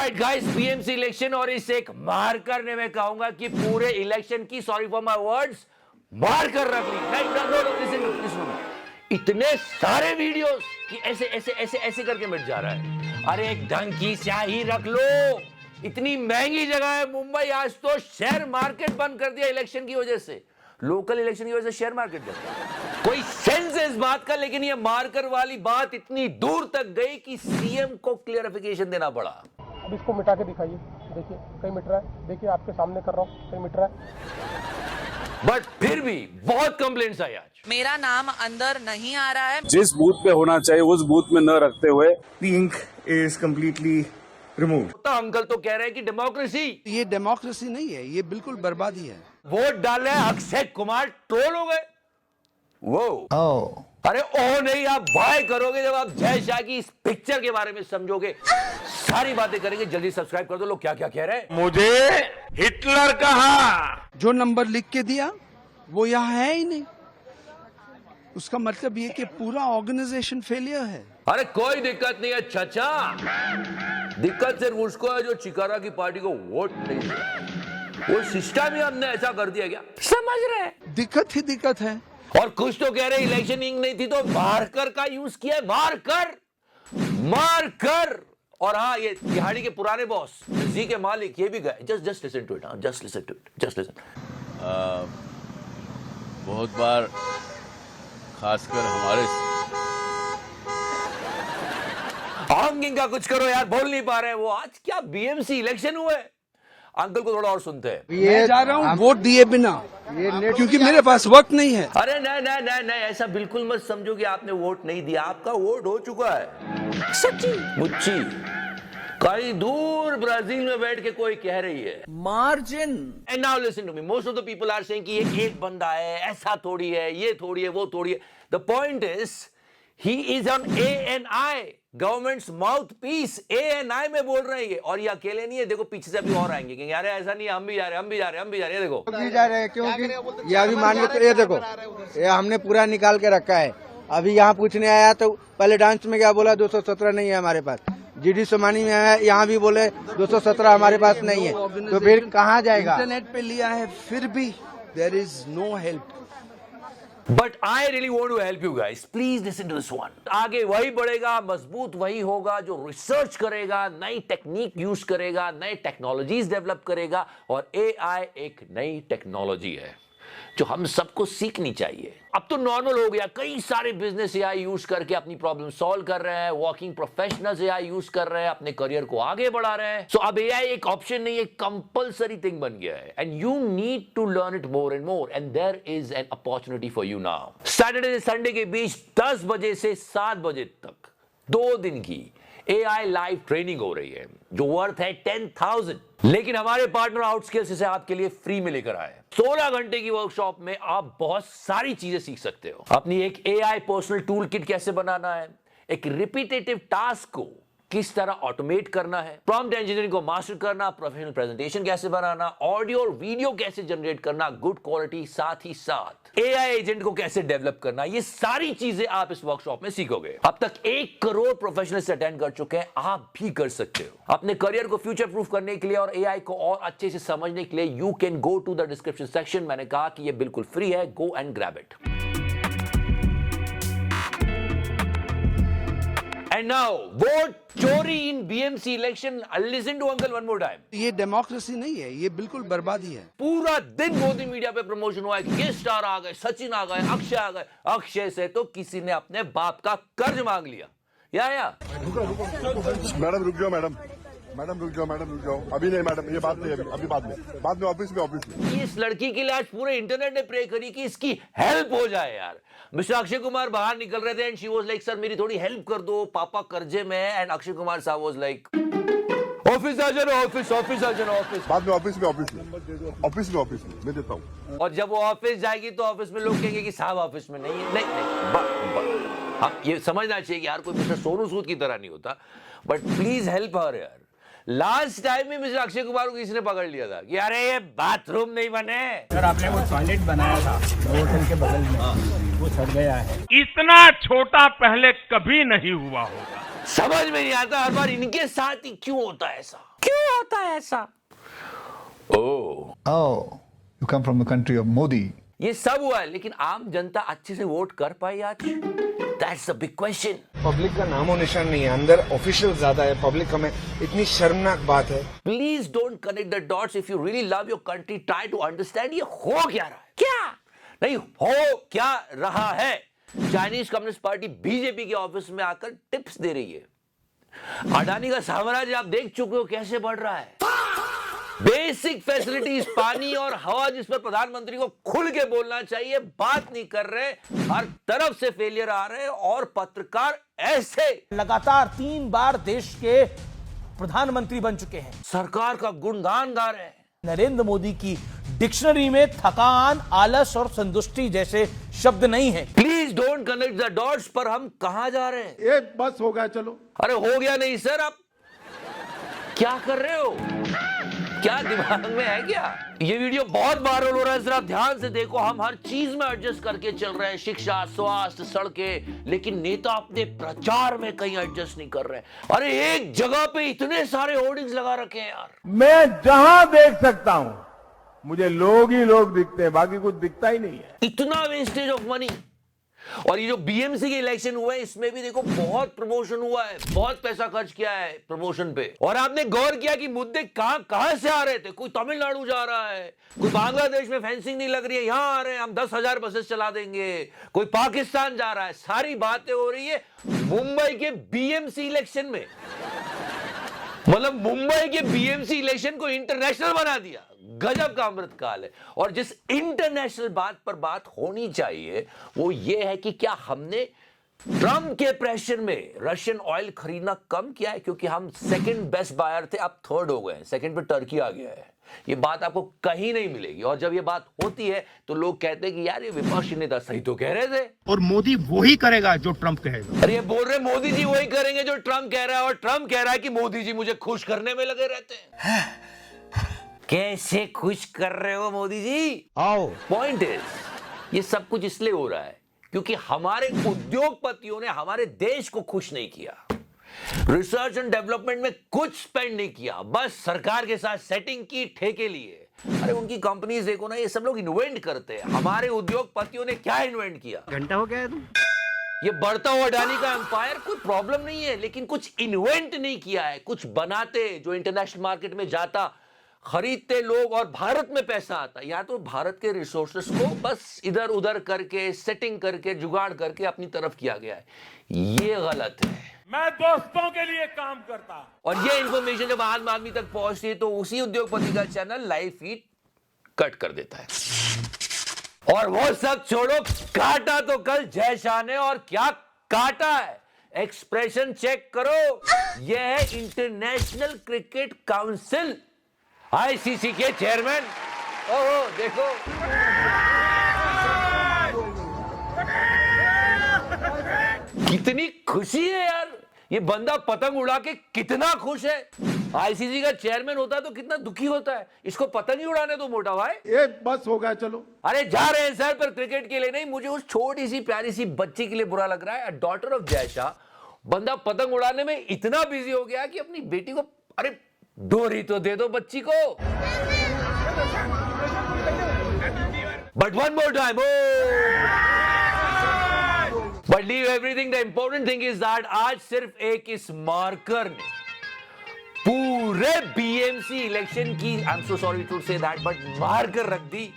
Alright guys, BMC election और इस एक मार्कर ने, मैं कहूंगा कि पूरे इलेक्शन की, sorry for my words, marker रख ली। लिसन, इतने सारे वीडियोस कि ऐसे ऐसे ऐसे ऐसे करके मिट जा रहा है। अरे एक ढंग की स्याही रख लो। इतनी महंगी जगह है मुंबई, आज तो शेयर मार्केट बंद कर दिया इलेक्शन की वजह से, लोकल इलेक्शन की वजह से शेयर मार्केट बंद। कोई सेंस है इस बात का, लेकिन ये मार्कर वाली बात इतनी दूर तक गई कि सीएम को क्लियरिफिकेशन देना पड़ा। अब इसको मिटा के दिखाइए, देखिए कहीं मिट रहा है, देखिए आपके सामने कर रहा हूँ, कहीं मिट रहा है। बट फिर भी बहुत कंप्लेंट्स आई आज। मेरा नाम अंदर नहीं आ रहा है। जिस बूथ पे होना चाहिए उस बूथ में न रखते हुए The ink is completely removed. तो अंकल तो कह रहे हैं कि डेमोक्रेसी, ये डेमोक्रेसी नहीं है, ये बिल्कुल बर्बादी है। वोट डाले अक्षय कुमार ट्रोल हो गए। वो अरे ओ नहीं, आप बाय करोगे जब आप जय शाह की इस पिक्चर के बारे में समझोगे। सारी बातें करेंगे, जल्दी सब्सक्राइब कर दो। लोग क्या क्या कह रहे हैं। मुझे हिटलर कहा। जो नंबर लिख के दिया वो यहाँ है ही नहीं, उसका मतलब ये कि पूरा ऑर्गेनाइजेशन फेलियर है। अरे कोई दिक्कत नहीं है चाचा, दिक्कत सिर्फ उसको है जो चिकारा की पार्टी को वोट नहीं दिया। वो सिस्टम ही हमने ऐसा कर दिया क्या, समझ रहे हैं? दिक्कत ही दिक्कत है। और कुछ तो कह रहे इलेक्शन इंक नहीं थी तो मार्कर का यूज किया। मार्कर। और हाँ, ये तिहाड़ी के पुराने बॉस जी के मालिक ये भी गए। Just listen to it, just listen to it, just listen. बहुत बार खासकर हमारे हॉन्गिंग का कुछ करो यार, बोल नहीं पा रहे हैं वो। आज क्या बीएमसी इलेक्शन हुए, अंकल को थोड़ा और सुनते हैं। मैं जा रहा हूँ वोट दिए बिना, क्योंकि मेरे पास वक्त नहीं है। अरे नहीं, ऐसा बिल्कुल मत समझो कि आपने वोट नहीं दिया, आपका वोट हो चुका है। सच्ची मुच्ची कहीं दूर ब्राजील में बैठ के कोई कह रही है margin. And now listen to me, most of the people are saying कि ये एक बंदा है, ऐसा थोड़ी है, ये थोड़ी है, वो थोड़ी है। The point is he is on ANI, government's mouth piece. ANI में बोल रहे हैं और ये अकेले नहीं है। देखो पीछे से अभी और आएंगे कि यार ऐसा नहीं है, हम भी जा रहे हैं। देखो भी जा रहे हैं, क्योंकि ये अभी मान के, ये देखो ये हमने पूरा निकाल के रखा है। अभी यहाँ पूछने आया तो पहले डांस में क्या बोला, 217 नहीं है हमारे पास। GD सोमानी में आया, यहाँ भी बोले 217 हमारे पास नहीं है, तो फिर कहाँ जाएगा? इंटरनेट पे लिया है, फिर भी there is no help. But I really want to help you guys, please listen to this one. आगे वही बढ़ेगा, मजबूत वही होगा जो रिसर्च करेगा, नई टेक्निक यूज करेगा, नए टेक्नोलॉजीज डेवलप करेगा। और AI एक नई टेक्नोलॉजी है जो हम सबको सीखनी चाहिए। अब तो नॉर्मल हो गया, कई सारे बिजनेस AI यूज करके अपनी प्रॉब्लम सॉल्व कर रहे हैं। वर्किंग प्रोफेशनल्स AI यूज कर रहे हैं, अपने करियर को आगे बढ़ा रहे हैं। सो अब AI एक ऑप्शन नहीं, एक कंपलसरी थिंग बन गया है and you need to learn it more and more and there is an opportunity for you now. Saturday से संडे के बीच 10 बजे से 7 बजे तक 2 दिन की AI लाइव ट्रेनिंग हो रही है जो वर्थ है 10,000। लेकिन हमारे पार्टनर आउटस्किल्स इसे आपके लिए फ्री में लेकर आए। 16 घंटे की वर्कशॉप में आप बहुत सारी चीजें सीख सकते हो। अपनी एक AI पर्सनल टूल किट कैसे बनाना है, एक रिपीटेटिव टास्क को किस तरह ऑटोमेट करना है, प्रॉम्प्ट इंजीनियरिंग को मास्टर करना, प्रोफेशनल प्रेजेंटेशन कैसे बनाना, ऑडियो और वीडियो कैसे जनरेट करना गुड क्वालिटी, साथ ही साथ AI एजेंट को कैसे डेवलप करना, ये सारी चीजें आप इस वर्कशॉप में सीखोगे। अब तक 1 करोड़ प्रोफेशनल्स अटेंड कर चुके हैं, आप भी कर सकते हो। अपने करियर को फ्यूचर प्रूफ करने के लिए और AI को और अच्छे से समझने के लिए you can go to the description section. मैंने कहा कि ये बिल्कुल फ्री है, go and grab it. And now, vote चोरी in BMC election. Listen to uncle one more time. ये डेमोक्रेसी नहीं है, ये बिल्कुल बर्बादी है। पूरा दिन मोदी मीडिया पे प्रमोशन हुआ है कि ये स्टार आ गए, सचिन आ गए, अक्षय आ गए। अक्षय से तो किसी ने अपने बाप का कर्ज मांग लिया। या मैडम रुक जाओ, मैडम रुक जाओ। अभी नहीं मैडम, ये बात नहीं, अभी बाद में ऑफिस में। इस लड़की के लिए आज पूरे इंटरनेट ने प्रे करी कि इसकी हेल्प हो जाए यार। मिस्टर अक्षय कुमार बाहर निकल रहे थे and she was like, sir मेरी थोड़ी हेल्प कर दो, पापा कर्जे में है। एंड अक्षय कुमार साहब वाज लाइक, ऑफिस आ जाना, ऑफिस बाद में ऑफिस में मैं देता हूँ। और जब वो ऑफिस जाएगी तो ऑफिस में लोग कहेंगे कि साहब ऑफिस में नहीं है। नहीं, हाँ ये समझना चाहिए कि यार कोई मिस्टर सोनू सूद की तरह नहीं होता, बट प्लीज हेल्प हर यार। लास्ट टाइम में मिस्टर अक्षय कुमार को किसी ने पकड़ लिया था कि अरे ये बाथरूम नहीं बने। सर आपने वो टॉयलेट बनाया था होटल के बगल में, वो सड़ गया है। इतना छोटा पहले कभी नहीं हुआ होगा। समझ में नहीं आता हर बार इनके साथ ही क्यों होता है ऐसा, क्यों होता है ऐसा। Oh you come from the country of Modi. ये सब हुआ है लेकिन आम जनता अच्छे से वोट कर पाई आज? That's a big question. Public का नामो निशान नहीं है, अंदर ऑफिशियल ज्यादा है, पब्लिक कम है। इतनी शर्मनाक बात है। Please don't connect the dots. If you really love your country try to understand ये हो क्या रहा है, क्या नहीं हो क्या रहा है। चाइनीज कम्युनिस्ट पार्टी बीजेपी के ऑफिस में आकर टिप्स दे रही है। अडानी का साम्राज्य आप देख चुके हो कैसे बढ़ रहा है। बेसिक फैसिलिटीज, पानी और हवा जिस पर प्रधानमंत्री को खुल के बोलना चाहिए, बात नहीं कर रहे। हर तरफ से फेलियर आ रहे हैं और पत्रकार ऐसे लगातार 3 बार देश के प्रधानमंत्री बन चुके हैं। सरकार का गुणगान गा रहे हैं। नरेंद्र मोदी की डिक्शनरी में थकान, आलस और संतुष्टि जैसे शब्द नहीं है। Please don't connect the dots. पर हम कहां जा रहे हैं? ये बस हो गया, चलो। अरे हो गया नहीं सर, आप क्या कर रहे हो? क्या दिमाग में है क्या? ये वीडियो बहुत वायरल हो रहा है, जरा ध्यान से देखो। हम हर चीज में एडजस्ट करके चल रहे हैं, शिक्षा, स्वास्थ्य, सड़कें, लेकिन नेता अपने प्रचार में कहीं एडजस्ट नहीं कर रहे। अरे एक जगह पे इतने सारे होर्डिंग्स लगा रखे हैं यार। मैं जहां देख सकता हूं मुझे लोग ही लोग दिखते हैं, बाकी कुछ दिखता ही नहीं है। इतना वेस्टेज ऑफ मनी। और ये जो बीएमसी के इलेक्शन हुए हैं इसमें भी देखो बहुत प्रमोशन हुआ है, बहुत पैसा खर्च किया है प्रमोशन पे। और आपने गौर किया कि मुद्दे कहां से आ रहे थे? कोई तमिलनाडु जा रहा है, कोई बांग्लादेश में फेंसिंग नहीं लग रही है, यहां आ रहे हैं हम 10,000 बसेस चला देंगे, कोई पाकिस्तान जा रहा है। सारी बातें हो रही है मुंबई के बीएमसी इलेक्शन में। मतलब मुंबई के बीएमसी इलेक्शन को इंटरनेशनल बना दिया। गजब का अमृतकाल है। और जिस इंटरनेशनल बात पर बात होनी चाहिए वो ये है कि क्या हमने ट्रम्प के प्रेशर में रशियन ऑयल खरीदना कम किया है? क्योंकि हम सेकंड बेस्ट बायर थे, अब थर्ड हो गए हैं, सेकंड पे टर्की आ गया है। ये बात आपको कहीं नहीं मिलेगी। और जब ये बात होती है तो लोग कहते हैं कि यार ये विपक्षी नेता सही तो कह रहे थे, और मोदी वही करेगा जो ट्रंप कहेगा। अरे ये बोल रहे मोदी जी वही करेंगे जो ट्रम्प कह रहा है, और ट्रम्प कह रहा है कि मोदी जी मुझे खुश करने में लगे रहते हैं। कैसे खुश कर रहे हो मोदी जी? आओ पॉइंट इज ये सब कुछ इसलिए हो रहा है क्योंकि हमारे उद्योगपतियों ने हमारे देश को खुश नहीं किया। रिसर्च एंड डेवलपमेंट में कुछ स्पेंड नहीं किया, बस सरकार के साथ सेटिंग की, ठेके लिए। अरे उनकी कंपनीज देखो ना, ये सब लोग इन्वेंट करते हैं। हमारे उद्योगपतियों ने क्या इन्वेंट किया? घंटा हो गया है तुम। ये बढ़ता हुआ अडानी का एम्पायर कोई प्रॉब्लम नहीं है, लेकिन कुछ इन्वेंट नहीं किया है, कुछ बनाते जो इंटरनेशनल मार्केट में जाता, खरीदते लोग और भारत में पैसा आता। या तो भारत के रिसोर्सेस को बस इधर उधर करके, सेटिंग करके, जुगाड़ करके अपनी तरफ किया गया है। ये गलत है। मैं दोस्तों के लिए काम करता हूं। और ये इंफॉर्मेशन जब आम आदमी तक पहुंचती है तो उसी उद्योगपति का चैनल लाइव फीड कट कर देता है। और वो सब छोड़ो, काटा तो कल जय शाह ने, और क्या काटा है? एक्सप्रेशन चेक करो। यह है इंटरनेशनल क्रिकेट काउंसिल, आईसीसी के चेयरमैन। ओहो देखो, कितनी खुशी है यार। ये बंदा पतंग उड़ा के कितना खुश है। आईसीसी का चेयरमैन होता तो कितना दुखी होता है। इसको पतंग ही उड़ाने दो मोटा भाई। ये बस हो गया, चलो। अरे जा रहे हैं सर, पर क्रिकेट के लिए नहीं। मुझे उस छोटी सी प्यारी सी बच्ची के लिए बुरा लग रहा है, डॉटर ऑफ जय शाह। बंदा पतंग उड़ाने में इतना बिजी हो गया कि अपनी बेटी को, अरे डोरी तो दे दो बच्ची को। But one more time, but leave everything. The important thing is that आज सिर्फ एक इस मार्कर ने पूरे बीएमसी इलेक्शन की, I am so sorry to say that, but marker रख दी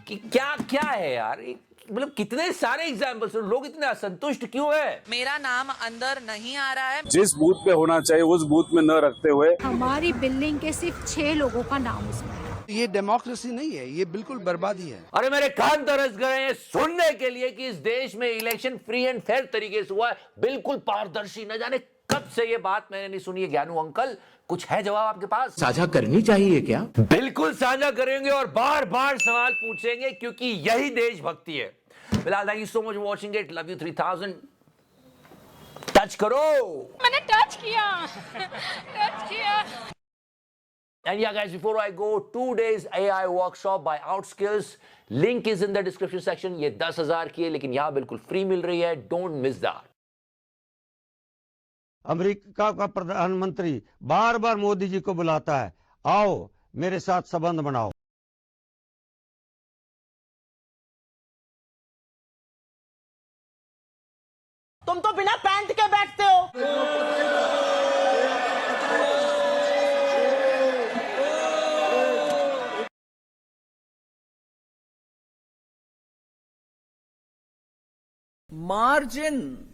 कि क्या क्या है यार। मतलब कितने सारे एग्जाम्पल्स, लोग इतने असंतुष्ट क्यों है? मेरा नाम अंदर नहीं आ रहा है। जिस बूथ पे होना चाहिए उस बूथ में न रखते हुए हमारी बिल्डिंग के सिर्फ 6 लोगों का नाम उसमें है। ये डेमोक्रेसी नहीं है, ये बिल्कुल बर्बादी है। अरे मेरे कान तरस गए हैं सुनने के लिए कि इस देश में इलेक्शन फ्री एंड फेयर तरीके से हुआ है, बिल्कुल पारदर्शी। न जाने कब से ये बात मैंने नहीं सुनी है। ज्ञानू अंकल, कुछ है जवाब आपके पास? साझा करनी चाहिए क्या? बिल्कुल साझा करेंगे और बार बार सवाल पूछेंगे, क्योंकि यही देशभक्ति है। फिलहाल thank you so much watching it, love you 3000। Touch करो। मैंने टच किया। And yeah guys, before I go, 2 days AI workshop by Outskills, link is in the description section। ये 10,000 की है, लेकिन यहाँ बिल्कुल फ्री मिल रही है, don't miss that। अमेरिका का प्रधानमंत्री बार बार मोदी जी को बुलाता है, आओ मेरे साथ संबंध बनाओ। तुम तो बिना पैंट के बैठते हो। मार्जिन